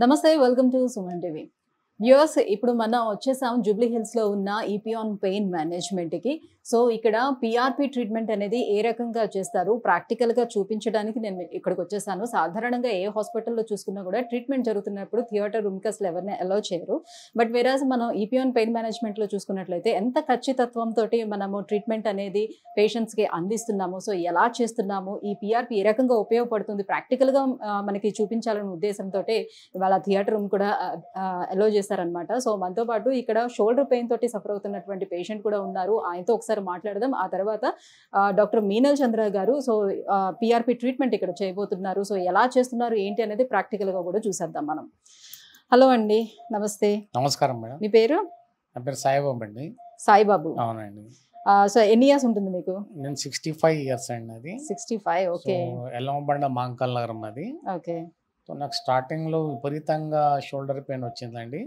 నమస్తే, welcome to Suman TV. Viewers, ఇప్పుడు మనం వచ్చేసాం జూబ్లీ హిల్స్లో ఉన్న ఈపియాన్ పెయిన్ మేనేజ్మెంట్కి. సో ఇక్కడ పిఆర్పి ట్రీట్మెంట్ అనేది ఏ రకంగా చేస్తారు ప్రాక్టికల్గా చూపించడానికి నేను ఇక్కడికి వచ్చేసాను. సాధారణంగా ఏ హాస్పిటల్లో చూసుకున్నా కూడా ట్రీట్మెంట్ జరుగుతున్నప్పుడు థియేటర్ రూమ్కి అసలు ఎవరిని అలౌ చేయరు. బట్ వేరాజ్ మనం ఈపియాన్ పెయిన్ మేనేజ్మెంట్లో చూసుకున్నట్లయితే ఎంత ఖచ్చితత్వంతో మనము ట్రీట్మెంట్ అనేది పేషెంట్స్కి అందిస్తున్నాము, సో ఎలా చేస్తున్నాము, ఈ పిఆర్పి ఏ రకంగా ఉపయోగపడుతుంది ప్రాక్టికల్గా మనకి చూపించాలనే ఉద్దేశంతో ఇవాళ థియేటర్ రూమ్ కూడా అలౌ చేస్తారనమాట. సో మనతో పాటు ఇక్కడ షోల్డర్ పెయిన్ తోటి సఫర్ అవుతున్నటువంటి పేషెంట్ కూడా ఉన్నారు. ఆయనతో ఒకసారి మాట్లాడదాం. ఆ తర్వాత డాక్టర్ మీనల్ చంద్ర గారు సో పిఆర్పి ట్రీట్మెంట్ ఇక్కడ చేయబోతున్నారు. సో ఎలా చేస్తున్నారు ఏంటి అనేది ప్రాక్టికల్గా కూడా చూసేద్దాం మనం. హలో అండి, నమస్తే. నమస్కారం మేడం. మీ పేరు? నా పేరు సాయిబాబు అండి. సాయిబాబు. అవునండి. సో ఎన్ని ఇయర్స్ ఉంటుంది మీకు? నేను 65 ఇయర్స్ అండి. అది 65. ఓకే. ఎల్లమ్మబండ మాంకల్ నగరం అది. ఓకే. సో నాకు స్టార్టింగ్లో విపరీతంగా షోల్డర్ పెయిన్ వచ్చిందండి.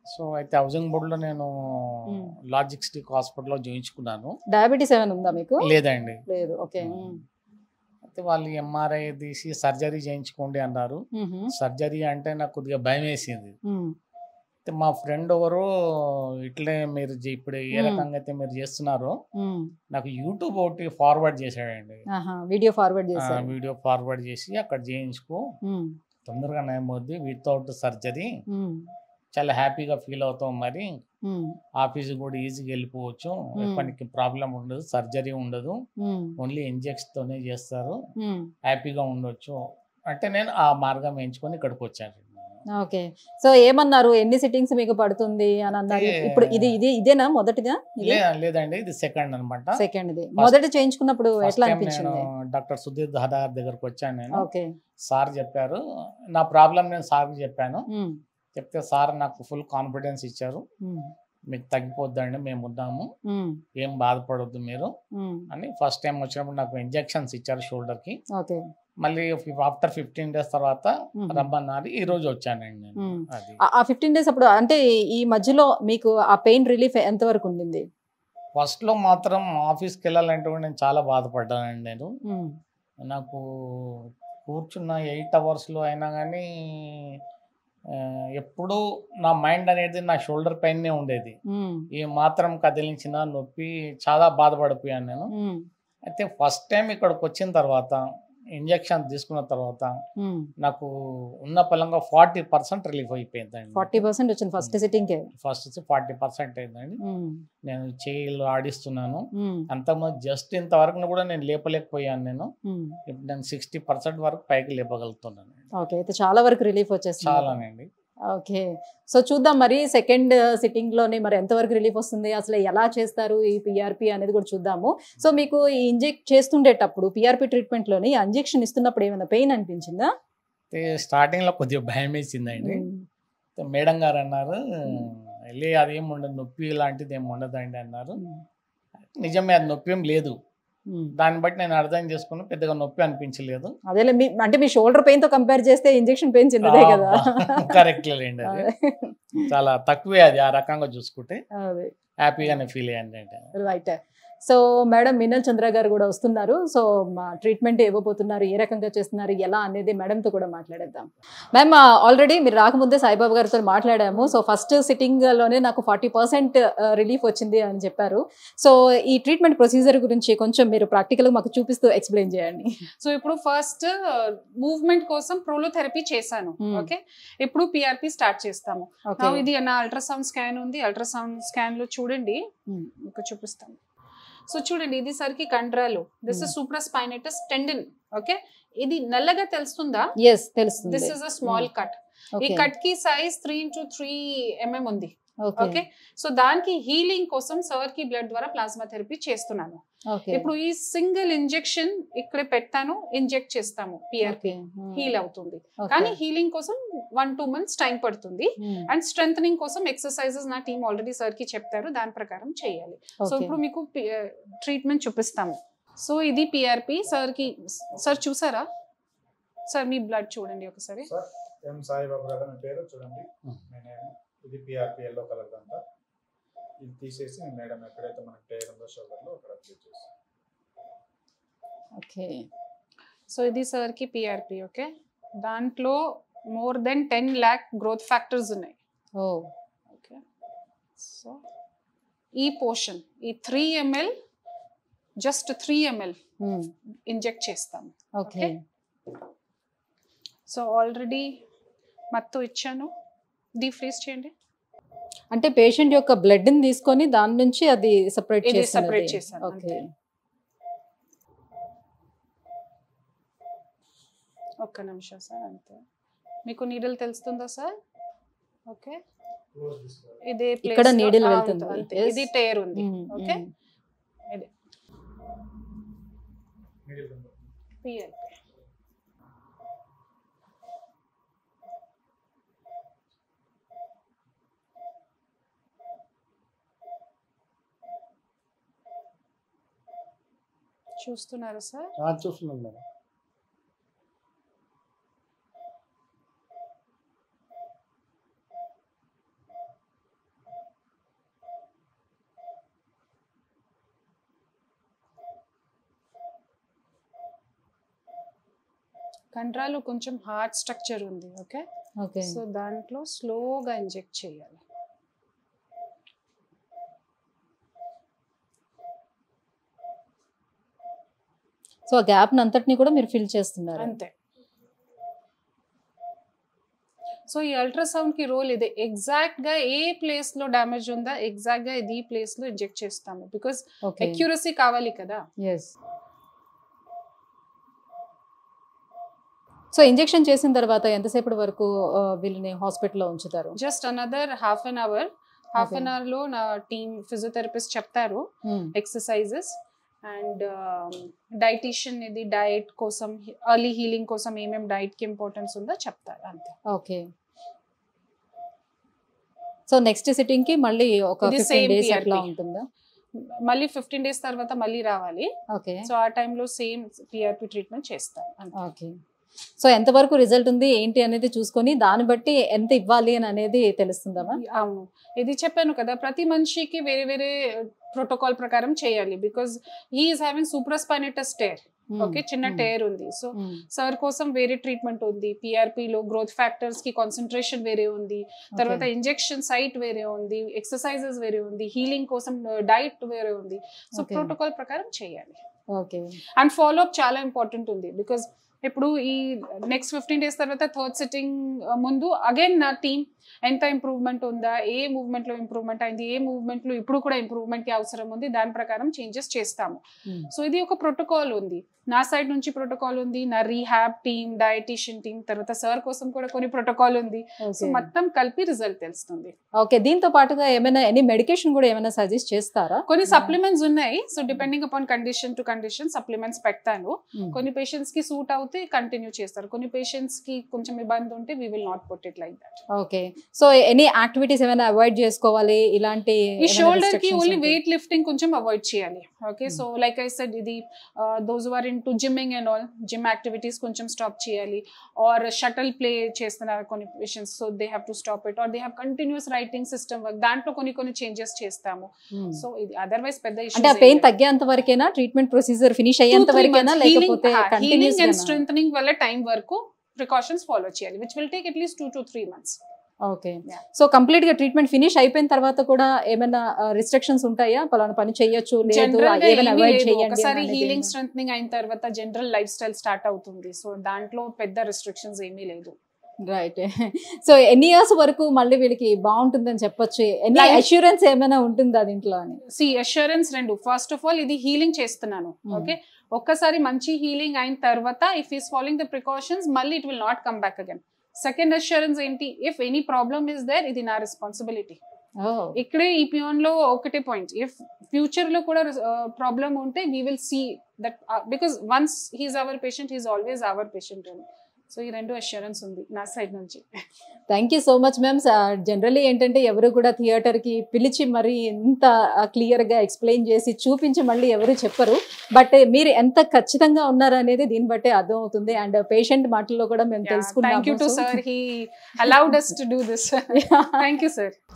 సో అయితే హౌసింగ్ బోర్డులో నేను లాజిస్టిక్ హాస్పిటల్లో చూయించుకున్నాను. డయాబెటీస్ ఏమైనా ఉందా మీకు? లేదండి. లేదు. ఓకే. అయితే వాళ్ళు ఎంఆర్ఐ తీసి సర్జరీ చేయించుకోండి అన్నారు. సర్జరీ అంటే నాకు కొద్దిగా భయం వేసింది. అయితే మా ఫ్రెండ్ ఎవరు ఇట్లే మీరు ఇప్పుడు ఏ రకంగా అయితే మీరు చేస్తున్నారో నాకు యూట్యూబ్ ఒకటి ఫార్వర్డ్ చేశాడండి. వీడియో ఫార్వర్డ్ చేశారు. వీడియో ఫార్వర్డ్ చేసి అక్కడ చేయించుకో, తొందరగా నయమవుద్ది, వితౌట్ సర్జరీ చాలా హ్యాపీగా ఫీల్ అవుతాం, మరి ఆఫీస్ కూడా ఈజీగా వెళ్ళిపోవచ్చు, ఎప్పటికి ప్రాబ్లం ఉండదు, సర్జరీ ఉండదు, ఓన్లీ ఇంజెక్షన్ తోనే చేస్తారు, హ్యాపీగా ఉండొచ్చు అంటే నేను ఆ మార్గం ఎంచుకొని ఇక్కడికి వచ్చాను. ఓకే. సో ఏమన్నారు, ఎన్ని సిట్టింగ్స్ మీకు పడుతుంది అని అన్నారు? ఇప్పుడు ఇదేనా మొదటిదా? లేదండి, ఇది సెకండ్ అనమాట. సెకండ్. మొదటి చేయించుకున్నప్పుడు ఎట్లా అనిపించింది? డాక్టర్ సుధీర్ దాదార్ దగ్గరకు వచ్చాను నేను. ఓకే. సార్ చెప్పారు నా ప్రాబ్లం, నేను సార్కి చెప్పాను. చెప్తే సార్ నాకు ఫుల్ కాన్ఫిడెన్స్ ఇచ్చారు, మీకు తగ్గిపోద్దండి, మేము ఉన్నాము, ఏం బాధపడొద్దు మీరు అని. ఫస్ట్ టైం వచ్చినప్పుడు నాకు ఇంజెక్షన్స్ ఇచ్చారు షోల్డర్ కి. మళ్ళీ ఆఫ్టర్ 15 days తర్వాత రమ్మన్నారు. ఈ రోజు వచ్చానండి నేను. అది ఆ 15 days అప్పుడు అంటే ఈ మధ్యలో మీకు ఆ పెయిన్ రిలీఫ్ ఎంత వరకు ఉండింది? ఫస్ట్ లో మాత్రం ఆఫీస్కి వెళ్ళాలంటే నేను చాలా బాధపడ్డానండి. నేను నాకు కూర్చున్న 8 hours లో అయినా కానీ ఎప్పుడు నా మైండ్ అనేది నా షోల్డర్ పైనే ఉండేది. ఏ మాత్రం కదిలించిన నొప్పి, చాలా బాధపడిపోయాను నేను. అయితే ఫస్ట్ టైం ఇక్కడికి వచ్చిన తర్వాత ఇంజెక్షన్ తీసుకున్న తర్వాత నాకు ఉన్న పలంగా 40% రిలీఫ్ అయిపోయిందండి. 40% వచ్చింది ఫస్ట్ సిట్టింగ్. ఫస్ట్ 40% అయిందండి. నేను చేయిలు ఆడిస్తున్నాను. అంతకుముందు జస్ట్ ఇంతవరకు కూడా నేను లేపలేకపోయాను. నేను ఇప్పుడు నేను 60% వరకు పైకి లేపగలుగుతున్నాను. ఓకే. అయితే చాలా వరకు రిలీఫ్ వచ్చేస్తుంది. చాలానండి. ఓకే. సో చూద్దాం మరి సెకండ్ సిట్టింగ్ లోనే మరి ఎంతవరకు రిలీఫ్ వస్తుంది, అసలు ఎలా చేస్తారు ఈ పిఆర్పి అనేది కూడా చూద్దాము. సో మీకు ఈ ఇంజెక్ట్ చేస్తుండేటప్పుడు పిఆర్పి ట్రీట్మెంట్ లోని ఇంజెక్షన్ ఇస్తున్నప్పుడు ఏమైనా పెయిన్ అనిపించిందా? స్టార్టింగ్ లో కొద్దిగా భయం వేసిందండి. మేడం గారు అన్నారు వెళ్ళి అదేం ఉండదు, నొప్పి లాంటిది ఏమి ఉండదండి అన్నారు. నిజమే, అది నొప్పి ఏం లేదు. దాన్ని బట్టి నేను అర్థం చేసుకుని పెద్దగా నొప్పి అనిపించలేదు. అదే అంటే మీ షోల్డర్ పెయిన్ తో కంపేర్ చేస్తే ఇంజెక్షన్ పెయిన్ చిన్నదే కదా. కరెక్ట్ లేండి, అది చాలా తక్కువే. అది ఆ రకంగా చూసుకుంటే హ్యాపీగానే ఫీల్ అయ్యాను. రైట్. సో మేడం మీనల్ చంద్ర గారు కూడా వస్తున్నారు. సో మా ట్రీట్మెంట్ ఇవ్వబోతున్నారు, ఏ రకంగా చేస్తున్నారు ఎలా అనేది మేడంతో కూడా మాట్లాడేద్దాం. మ్యామ్, ఆల్రెడీ మీరు రాకముందే సాయిబాబు గారితో మాట్లాడాము. సో ఫస్ట్ సిట్టింగ్ లోనే నాకు 40% రిలీఫ్ వచ్చింది అని చెప్పారు. సో ఈ ట్రీట్మెంట్ ప్రొసీజర్ గురించి కొంచెం మీరు ప్రాక్టికల్ గా మాకు చూపిస్తూ ఎక్స్ప్లెయిన్ చేయండి. సో ఇప్పుడు ఫస్ట్ మూవ్మెంట్ కోసం ప్రోలోథెరపీ చేశాను. ఓకే. ఇప్పుడు పిఆర్పి స్టార్ట్ చేస్తాము. ఇది నా అల్ట్రాసౌండ్ స్కాన్ ఉంది. అల్ట్రాసౌండ్ స్కాన్ లో చూడండి, మీకు చూపిస్తాను. సో చూడండి, ఇది సరికి కండరాలు, దిస్ ఇస్ సూప్రాస్పైనేటస్ టెండన్. ఓకే. ఇది నల్లగా తెలుస్తుందా? yes తెలుస్తుంది. This is a small cut. ఈ కట్ కి సైజ్ 3x3 mm ఉంది. ఓకే. సో దానికి హీలింగ్ కోసం సర్ కి బ్లడ్ ద్వారా ప్లాస్మా థెరపీ చేస్తున్నాను. ఇప్పుడు ఈ సింగిల్ ఇంజెక్షన్ ఇక్కడ పెడతాను, ఇంజెక్ట్ చేస్తాము, పిఆర్పి హీల్ అవుతుంది. కానీ హీలింగ్ కోసం 1-2 months టైం పడుతుంది. అండ్ స్ట్రెంథనింగ్ కోసం ఎక్సర్సైజెస్ నా టీమ్ ఆల్రెడీ సర్ కి చెప్తారు, దాని ప్రకారం చేయాలి. సో ఇప్పుడు మీకు ట్రీట్మెంట్ చూపిస్తాము. సో ఇది పిఆర్పి. సర్ కి సార్ చూసారా? సార్ మీ బ్లడ్ చూడండి ఒకసారి. సాయిబాబు గారు నా పేరు చూడండి. ఇది పిఆర్పి ఎల్లో కలర్ అంతా. ఇది తీసేసి మేడం ఎక్కడైతే మనకి టైర్ ఉందో షోల్డర్లో అక్కడ అప్లై చేస్తాం. ఓకే. సో ఇది సర్కి పిఆర్పి. ఓకే. దాంట్లో more than 10 lakh growth factors ఉన్నాయి. ఓకే, సో ఈ పోర్షన్ ఈ 3 ml జస్ట్ 3 ml ఇంజెక్ట్ చేస్తాము. ఓకే, సో ఆల్రెడీ మత్తు ఇచ్చాను, డీప్ ఫ్రీజ్ చేయండి. అంటే పేషెంట్ యొక్క బ్లడ్ ని తీసుకొని దాని నుంచి అది సెపరేట్ చేశాను. ఓకే, ఒక్క నిమిషం సార్, అంతే. మీకు నీడిల్ తెలుస్తుందా సార్? ఓకే, ఇదే ఇక్కడ నీడిల్ వెళ్తుంది, ఇది టేర్ ఉంది. ఓకే, ఇది పిఎల్పి. చూస్తున్నారా సార్? చూస్తున్నాను మేడం. కంట్రాలో కొంచెం హార్ట్ స్ట్రక్చర్ ఉంది. ఓకే, ఓకే, సో దాంట్లో స్లోగా ఇంజెక్ట్ చేయాలి. సో ఆ గ్యాప్ అంతటిని కూడా మీరు ఫిల్ చేస్తున్నారు. అంతే. సో ఈ అల్ట్రాసౌండ్ కి రోల్ ఇదే, ఎగ్జాక్ట్ గా ఏ ప్లేస్ లో డ్యామేజ్ ఉందా ఎగ్జాక్ట్ గా ఇది ప్లేస్ లో ఇంజెక్ట్ చేస్తాము, బికాస్ అక్యురసీ కావాలి కదా. సో ఇంజెక్షన్ చేసిన తర్వాత ఎంతసేపటి వరకు వీళ్ళని హాస్పిటల్లో ఉంచుతారు? Just another half an hour. Half an hour లో నా టీమ్ ఫిజియోథెరపిస్ట్ చెప్తారు ఎక్సర్సైజెస్ అండ్ డైటీషియన్ ఇది డైట్ కోసం, ఎర్లీ హీలింగ్ కోసం ఏమేమి డైట్ కి ఇంపార్టెన్స్ ఉందో చెప్తారు, అంతే. ఓకే, సో నెక్స్ట్ సిట్టింగ్ కి మళ్ళీ ఒక 15 డేస్ అట్లా ఉంటుందా? మళ్ళీ 15 డేస్ తర్వాత మళ్ళీ రావాలి. ఓకే, సో ఆ టైంలో సేమ్ పిఆర్పి ట్రీట్మెంట్ చేస్తాను. ఓకే, సో ఎంతవరకు రిజల్ట్ ఉంది ఏంటి అనేది చూసుకొని దాన్ని బట్టి ఎంత ఇవ్వాలి అని అనేది తెలుస్తుందా? అవును, ఇది చెప్పాను కదా, ప్రతి మనిషికి వేరే వేరే ప్రోటోకాల్ ప్రకారం చేయాలి. Because he is having supraspinatus tear. Okay, చిన్న టేర్ ఉంది. సో సార్ కోసం వేరే ట్రీట్మెంట్ ఉంది. పిఆర్పిలో గ్రోత్ ఫ్యాక్టర్స్ కి కాన్సన్ట్రేషన్ వేరే ఉంది, తర్వాత ఇంజెక్షన్ సైట్ వేరే ఉంది, ఎక్సర్సైజెస్ వేరే ఉంది, హీలింగ్ కోసం డైట్ వేరే ఉంది. సో ప్రోటోకాల్ ప్రకారం చేయాలి. ఓకే, అండ్ ఫాలో అప్ చాలా ఇంపార్టెంట్ ఉంది. బికాస్ ఇప్పుడు ఈ నెక్స్ట్ 15 డేస్ తర్వాత థర్డ్ సిట్టింగ్ ముందు అగైన్ నా టీమ్ ఎంత ఇంప్రూవ్మెంట్ ఉందా, ఏ మూవ్మెంట్ లో ఇంప్రూవ్మెంట్ అయింది, ఏ మూవ్మెంట్ లో ఇప్పుడు కూడా ఇంప్రూవ్మెంట్ కి అవసరం ఉంది, దాని ప్రకారం చేంజెస్ చేస్తాము. సో ఇది ఒక ప్రోటోకాల్ ఉంది, నా సైడ్ నుంచి ప్రోటోకాల్ ఉంది, నా రీహాబ్ టీమ్, డయటీషియన్ టీమ్, తర్వాత సార్ కోసం కూడా కొన్ని ప్రోటోకాల్ ఉంది. సో మొత్తం కలిపి రిజల్ట్ తెలుస్తుంది. ఓకే, దీంతో పాటుగా ఏమైనా ఎనీ మెడికేషన్ కూడా ఏమైనా సజెస్ట్ చేస్తారా? కొన్ని సప్లిమెంట్స్ ఉన్నాయి. So depending upon condition to condition supplements పెడతాను. కొన్ని పేషెంట్స్ కి సూట్ అవుతే కంటిన్యూ చేస్తారు, కొన్ని పేషెంట్స్ కి కొంచెం ఇబ్బంది ఉంటే we will not put it like that. Okay, so any activities ఏమైనా అవాయిడ్ చేసుకోవాలి ఇలాంటి? ఈ షోల్డర్ కి ఓన్లీ వెయిట్ లిఫ్టింగ్ కొంచెం అవాయిడ్ చేయాలి. Okay, so like I said ఇది those who are into gymming and all, gym activities కొంచెం stop చేయాలి. ఆర్ షటిల్ ప్లే చేస్తున్నారు కొన్ని patients, so they have to stop it. Or they have continuous writing system work, దాంట్లో కొన్ని changes చేస్తాము. So ఇది otherwise పెద్ద ఇష్యూ. అంటే ఆ పెయిన్ తగ్గేంత వరకేనా ట్రీట్మెంట్ ప్రొసీజర్ ఫినిష్ అయ్యేంత వరకేనా, లేకపోతే హీలింగ్ అండ్ స్ట్రెంథనింగ్ వల్ల టైం వరకు ప్రికాషన్స్ ఫాలో చేయాలి, which will take at least 2 to 3 months. Okay, so complete గా ట్రీట్మెంట్ ఫినిష్ అయిపోయిన తర్వాత కూడా ఏమైనా రిస్ట్రిక్షన్స్ ఉంటాయా? పలానా పని చేయొచ్చు, ఒకసారి హీలింగ్ స్ట్రెంథనింగ్ అయిన తర్వాత జనరల్ లైఫ్ స్టైల్ స్టార్ట్ అవుతుంది. సో దాంట్లో పెద్ద రిస్ట్రిక్షన్స్ ఏమీ లేదు. రైట్, సో ఎన్ని ఇయర్స్ వరకు మళ్ళీ వీళ్ళకి బాగుంటుందని చెప్పొచ్చు? ఎన్ని అష్యూరెన్స్ ఏమైనా ఉంటుందా దీంట్లో అని? అష్యూరెన్స్ రెండు. ఫస్ట్ ఆఫ్ ఆల్ ఇది హీలింగ్ చేస్తున్నాను. ఓకే, ఒక్కసారి మంచి హీలింగ్ అయిన తర్వాత if is following the precautions మళ్ళీ it will not come back again. Second assurance ఏంటి, if any problem is there ఇది నా రెస్పాన్సిబిలిటీ. ఇక్కడే ఈ పియోన్ లో ఒకటే పాయింట్, ఇఫ్ ఫ్యూచర్ లో కూడా ప్రాబ్లమ్ ఉంటే we will see that, because once he's our patient he's always our patient. So ఈ రెండు అష్యూరెన్స్ ఉంది నా సైడ్ నుంచి. Thank you so much ma'am. Generally ఏంటంటే ఎవరు కూడా థియేటర్కి పిలిచి మరి ఎంత క్లియర్గా ఎక్స్ప్లెయిన్ చేసి చూపించి మళ్ళీ ఎవరు చెప్పరు, బట్ మీరు ఎంత ఖచ్చితంగా ఉన్నారు అనేది దీన్ని బట్టే అర్థం అవుతుంది. అండ్ పేషెంట్ మాటల్లో కూడా మేము తెలుసుకున్నాము.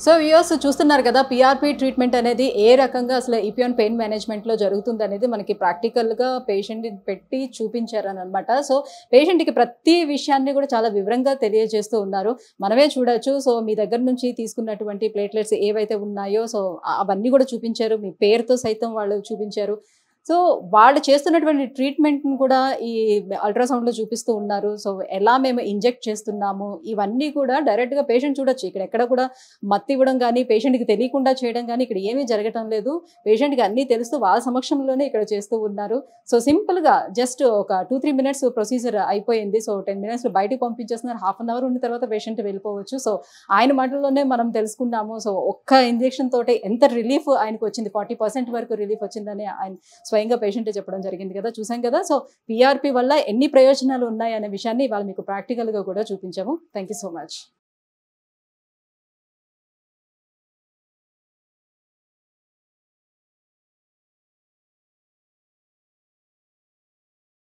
సో వ్యూయర్స్ చూస్తున్నారు కదా, పిఆర్పి ట్రీట్మెంట్ అనేది ఏ రకంగా అసలు ఇపియాన్ పెయిన్ మేనేజ్మెంట్లో జరుగుతుంది అనేది మనకి ప్రాక్టికల్గా పేషెంట్ పెట్టి చూపించారని అనమాట. సో పేషెంట్కి ప్రతి విషయాన్ని కూడా చాలా వివరంగా తెలియజేస్తూ ఉన్నారు. మనమే చూడొచ్చు. సో మీ దగ్గర నుంచి తీసుకున్నటువంటి ప్లేట్లెట్స్ ఏవైతే ఉన్నాయో సో అవన్నీ కూడా చూపించారు. మీ పేరుతో సైతం వాళ్ళు చూపించారు. సో వాళ్ళు చేస్తున్నటువంటి ట్రీట్మెంట్ని కూడా ఈ అల్ట్రాసౌండ్లో చూపిస్తూ ఉన్నారు. సో ఎలా మేము ఇంజెక్ట్ చేస్తున్నాము ఇవన్నీ కూడా డైరెక్ట్గా పేషెంట్ చూడొచ్చు. ఇక్కడ ఎక్కడ కూడా మత్తి ఇవ్వడం కానీ పేషెంట్కి తెలియకుండా చేయడం కానీ ఇక్కడ ఏమీ జరగటం లేదు. పేషెంట్కి అన్నీ తెలుస్తూ వాళ్ళ సమక్షంలోనే ఇక్కడ చేస్తూ ఉన్నారు. సో సింపుల్గా జస్ట్ ఒక 2-3 మినిట్స్ ప్రొసీజర్ అయిపోయింది. సో 10 మినిట్స్లో బయటకు పంపించేస్తున్నారు. హాఫ్ అన్ అవర్ ఉన్న తర్వాత పేషెంట్ వెళ్ళిపోవచ్చు. సో ఆయన మాటల్లోనే మనం తెలుసుకున్నాము. సో ఒక్క ఇంజెక్షన్ తోటే ఎంత రిలీఫ్ ఆయనకు వచ్చింది, 40% వరకు రిలీఫ్ వచ్చిందని ఆయన స్వయంగా పేషెంట్ చెప్పడం జరిగింది కదా, చూసాం కదా. సో పిఆర్పి వల్ల ఎన్ని ప్రయోజనాలు ఉన్నాయి అనే విషయాన్ని ఇవాళ మీకు ప్రాక్టికల్గా కూడా చూపించాము. Thank you so much.